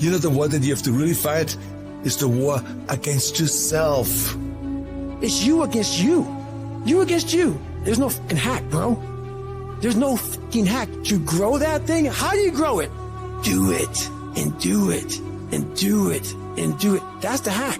You know, the war that you have to really fight is the war against yourself. It's you against you. You against you. There's no fucking hack, bro. There's no fucking hack. To grow that thing, how do you grow it? Do it, and do it, and do it, and do it. That's the hack.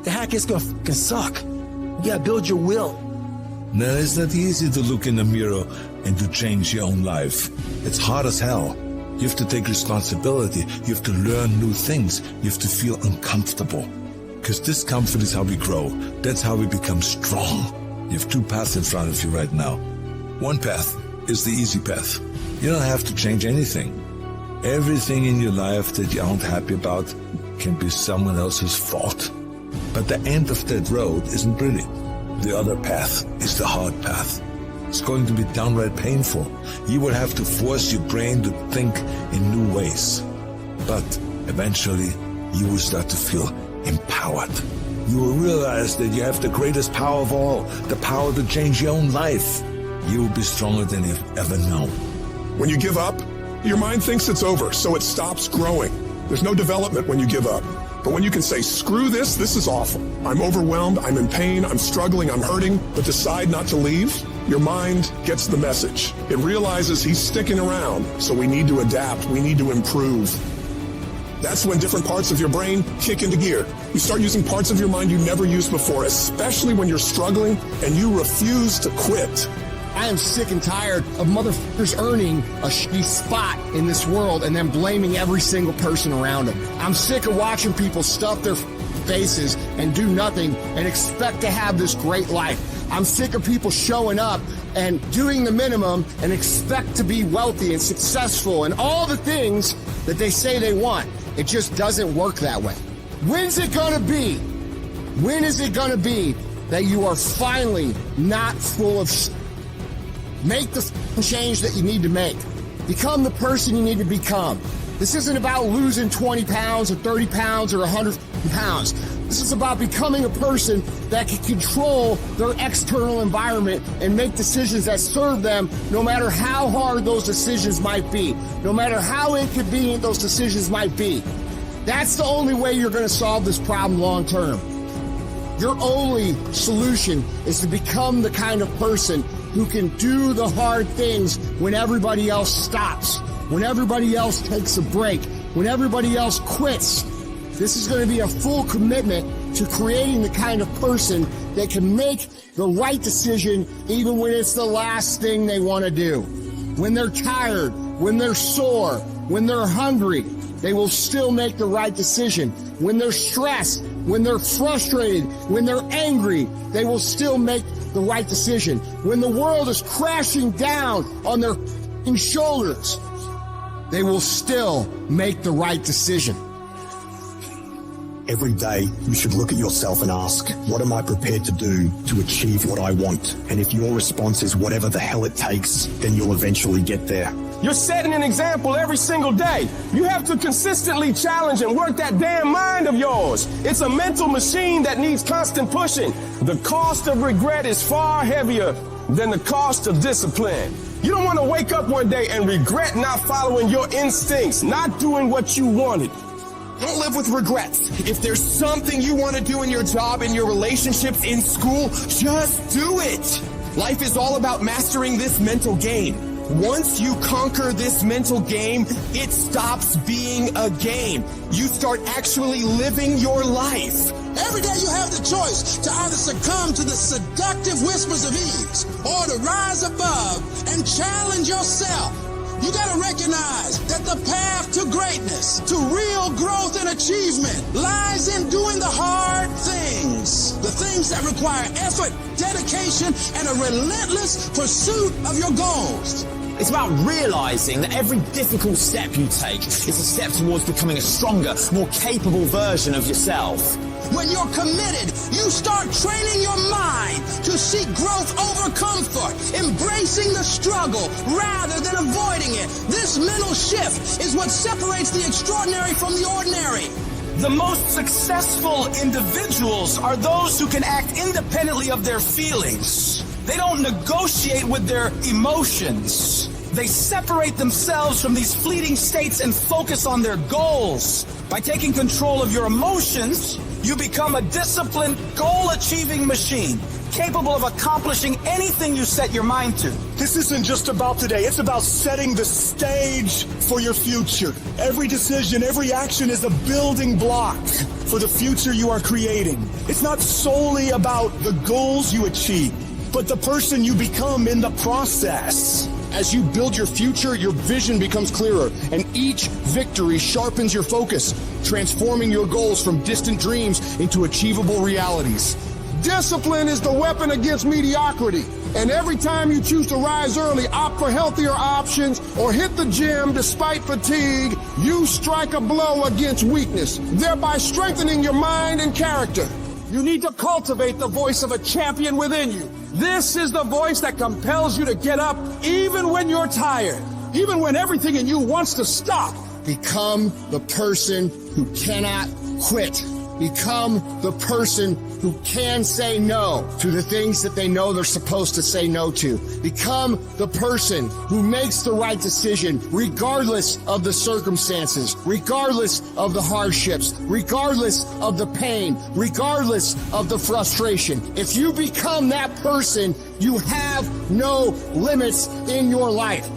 The hack is gonna fucking suck. You gotta build your will. Now, it's not easy to look in the mirror and to change your own life. It's hard as hell. You have to take responsibility. You have to learn new things. You have to feel uncomfortable. Because discomfort is how we grow. That's how we become strong. You have two paths in front of you right now. One path is the easy path. You don't have to change anything. Everything in your life that you aren't happy about can be someone else's fault. But the end of that road isn't pretty. The other path is the hard path. It's going to be downright painful. You will have to force your brain to think in new ways. But eventually, you will start to feel empowered. You will realize that you have the greatest power of all, the power to change your own life. You will be stronger than you've ever known. When you give up, your mind thinks it's over, so it stops growing. There's no development when you give up. But when you can say, screw this is awful. I'm overwhelmed, I'm in pain, I'm struggling, I'm hurting, but decide not to leave, your mind gets the message. It realizes he's sticking around, so we need to adapt, we need to improve. That's when different parts of your brain kick into gear. You start using parts of your mind you never used before, especially when you're struggling and you refuse to quit. I am sick and tired of motherfuckers earning a shitty spot in this world and then blaming every single person around them. I'm sick of watching people stuff their faces and do nothing and expect to have this great life. I'm sick of people showing up and doing the minimum and expect to be wealthy and successful and all the things that they say they want. It just doesn't work that way. When's it gonna be? When is it gonna be that you are finally not full of shit? Make the change that you need to make. Become the person you need to become. This isn't about losing 20 pounds or 30 pounds or 100 pounds. This is about becoming a person that can control their external environment and make decisions that serve them no matter how hard those decisions might be, no matter how inconvenient those decisions might be. That's the only way you're going to solve this problem long term. Your only solution is to become the kind of person who can do the hard things when everybody else stops, when everybody else takes a break, when everybody else quits. This is going to be a full commitment to creating the kind of person that can make the right decision even when it's the last thing they want to do. When they're tired, when they're sore, when they're hungry, they will still make the right decision. When they're stressed, when they're frustrated, when they're angry, they will still make the right decision. When the world is crashing down on their shoulders, they will still make the right decision. Every day, you should look at yourself and ask, what am I prepared to do to achieve what I want? And if your response is whatever the hell it takes, then you'll eventually get there. You're setting an example every single day. You have to consistently challenge and work that damn mind of yours. It's a mental machine that needs constant pushing. The cost of regret is far heavier than the cost of discipline. You don't want to wake up one day and regret not following your instincts, not doing what you wanted. Don't live with regrets. If there's something you want to do in your job, in your relationships, in school, just do it. Life is all about mastering this mental game. Once you conquer this mental game, it stops being a game. You start actually living your life. Every day you have the choice to either succumb to the seductive whispers of ease or to rise above and challenge yourself. You gotta recognize that the path to greatness, to real growth and achievement, lies in doing the hard things. The things that require effort, dedication, and a relentless pursuit of your goals. It's about realizing that every difficult step you take is a step towards becoming a stronger, more capable version of yourself. When you're committed, you start training your mind to seek growth over comfort, embracing the struggle rather than avoiding it. This mental shift is what separates the extraordinary from the ordinary. The most successful individuals are those who can act independently of their feelings. They don't negotiate with their emotions. they separate themselves from these fleeting states and focus on their goals. By taking control of your emotions, you become a disciplined, goal-achieving machine, capable of accomplishing anything you set your mind to. This isn't just about today. It's about setting the stage for your future. Every decision, every action is a building block for the future you are creating. It's not solely about the goals you achieve, but the person you become in the process. As you build your future, your vision becomes clearer, and each victory sharpens your focus, transforming your goals from distant dreams into achievable realities. Discipline is the weapon against mediocrity. And every time you choose to rise early, opt for healthier options, or hit the gym despite fatigue, you strike a blow against weakness, thereby strengthening your mind and character. You need to cultivate the voice of a champion within you. This is the voice that compels you to get up even when you're tired, even when everything in you wants to stop. Become the person who cannot quit. Become the person who can say no to the things that they know they're supposed to say no to. Become the person who makes the right decision regardless of the circumstances, regardless of the hardships, regardless of the pain, regardless of the frustration. If you become that person, you have no limits in your life.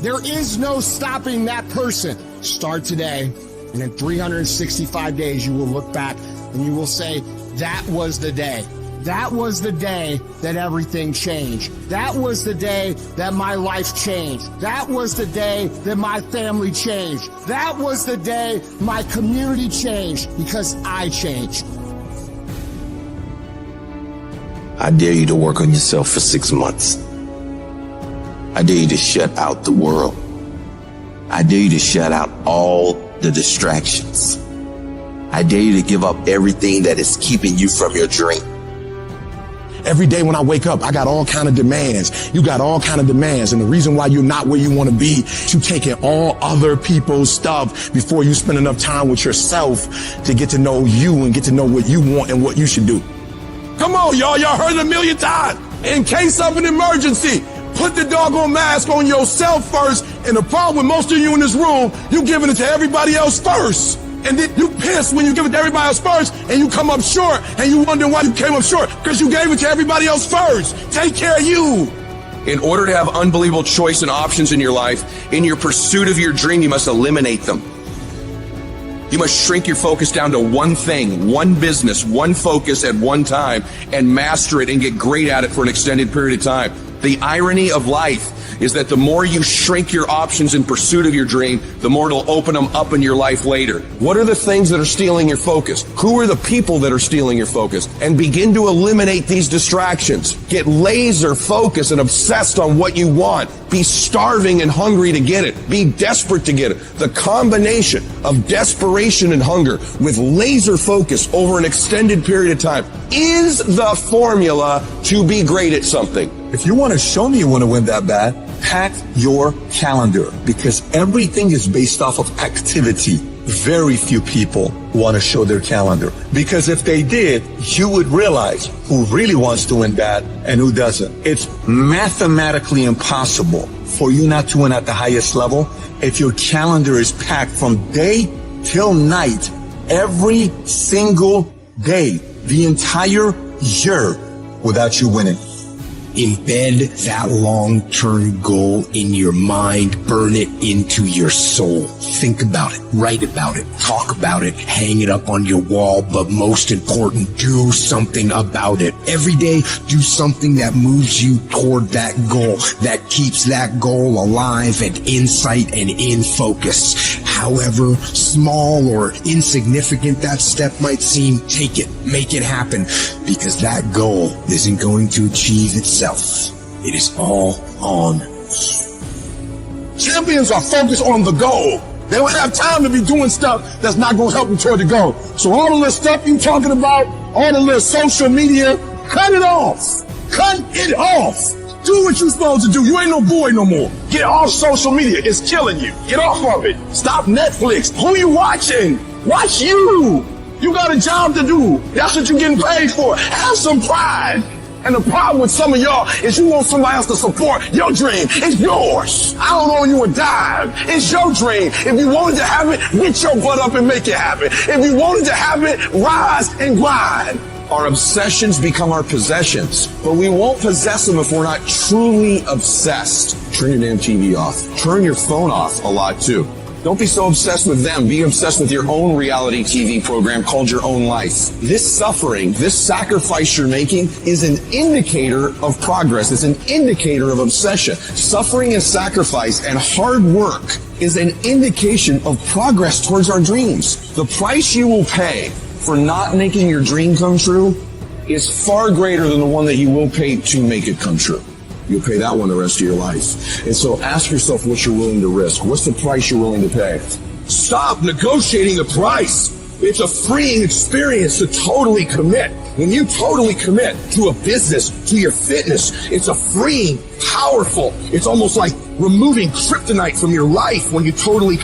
There is no stopping that person. Start today. And in 365 days, you will look back and you will say, that was the day. That was the day that everything changed. That was the day that my life changed. That was the day that my family changed. That was the day my community changed because I changed. I dare you to work on yourself for 6 months. I dare you to shut out the world. I dare you to shut out all the distractions. I dare you to give up everything that is keeping you from your dream. Every day when I wake up, I got all kind of demands. You got all kind of demands. And the reason why you're not where you want to be, you taking all other people's stuff before you spend enough time with yourself to get to know you and get to know what you want and what you should do. Come on, y'all. Y'all heard it a million times. In case of an emergency, put the doggone mask on yourself first. And the problem with most of you in this room, you giving it to everybody else first. And then you piss when you give it to everybody else first and you come up short and you wonder why you came up short because you gave it to everybody else first. Take care of you. In order to have unbelievable choice and options in your life, in your pursuit of your dream, you must eliminate them. You must shrink your focus down to one thing, one business, one focus at one time, and master it and get great at it for an extended period of time. The irony of life is that the more you shrink your options in pursuit of your dream, the more it'll open them up in your life later. What are the things that are stealing your focus? Who are the people that are stealing your focus? And begin to eliminate these distractions. Get laser focused and obsessed on what you want. Be starving and hungry to get it. Be desperate to get it. The combination of desperation and hunger with laser focus over an extended period of time is the formula to be great at something. If you want to show me you want to win that bad, pack your calendar, because everything is based off of activity. Very few people want to show their calendar, because if they did, you would realize who really wants to win bad and who doesn't. It's mathematically impossible for you not to win at the highest level if your calendar is packed from day till night, every single day, the entire year, without you winning. Embed that long-term goal in your mind. Burn it into your soul. Think about it. Write about it. Talk about it. Hang it up on your wall. But most important, do something about it. Every day, do something that moves you toward that goal, that keeps that goal alive and in sight and in focus. However small or insignificant that step might seem, take it. Make it happen. Because that goal isn't going to achieve itself. It is all on you. Champions are focused on the goal. They don't have time to be doing stuff that's not going to help you toward the goal. So all the little stuff you talking about, all the little social media, cut it off. Cut it off. Do what you're supposed to do. You ain't no boy no more. Get off social media. It's killing you. Get off of it. Stop Netflix. Who you watching? Watch you. You got a job to do. That's what you're getting paid for. Have some pride. And the problem with some of y'all is you want somebody else to support your dream. It's yours. I don't owe you a dime. It's your dream. If you wanted to have it, get your butt up and make it happen. If you wanted to have it, rise and grind. Our obsessions become our possessions, but we won't possess them if we're not truly obsessed. Turn your damn TV off. Turn your phone off a lot too. Don't be so obsessed with them. Be obsessed with your own reality TV program called your own life. This suffering, this sacrifice you're making is an indicator of progress. It's an indicator of obsession. Suffering and sacrifice and hard work is an indication of progress towards our dreams. The price you will pay for not making your dream come true is far greater than the one that you will pay to make it come true. You'll pay that one the rest of your life. And so ask yourself what you're willing to risk. What's the price you're willing to pay? Stop negotiating the price. It's a freeing experience to totally commit. When you totally commit to a business, to your fitness, it's a freeing, powerful, it's almost like removing kryptonite from your life when you totally